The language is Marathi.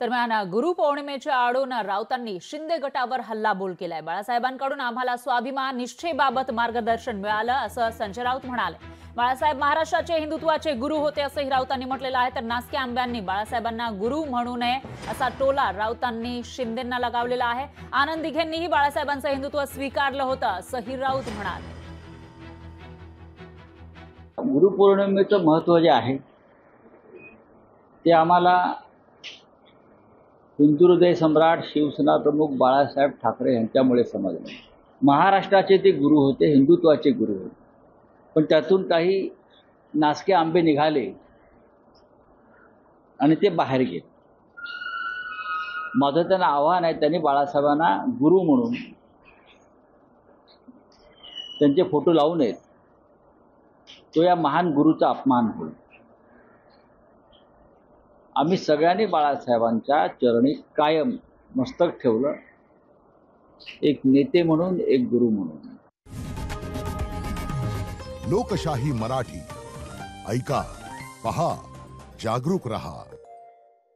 दरम्यान गुरुपौर्णिमेच्या आडून राऊतांनी शिंदे गटावर हल्लाबोल केलाय। बाळासाहेबांकडून आम्हाला स्वाभिमान निष्ठेबाबत मार्गदर्शन मिळालं असं संजय राऊत म्हणाले। बाळासाहेब महाराष्ट्राचे हिंदुत्वाचे गुरु होते असंही राऊतांनी म्हटलेलं आहे। तर नासके आंब्यांनी बाळासाहेबांना गुरु म्हणू नये असा टोला राऊतांनी शिंदेंना लगावलेला आहे। आनंद दिघेंनीही बाळासाहेबांचं हिंदुत्व स्वीकारलं होतं असंही राऊत म्हणाले। गुरुपौर्णिमेचं महत्त्व जे आहे ते आम्हाला हिंदुहृदय सम्राट शिवसेना प्रमुख बाळासाहेब ठाकरे यांच्यामुळे समजले। महाराष्ट्राचे ते गुरु होते, हिंदुत्वाचे गुरु होते, पण त्यातून काही नासके आंबे निघाले आणि ते बाहेर गेले। माझं त्यांना आव्हान आहे, त्यांनी बाळासाहेबांना गुरु म्हणून त्यांचे फोटो लावू नयेत, तो या महान गुरुचा अपमान होईल। आम्ही सगळ्यांनी बाळासाहेबांच्या चरणी कायम मस्तक ठेवलं, एक नेते म्हणून, एक गुरु म्हणून। लोकशाही मराठी ऐका, पहा, जागरूक रहा।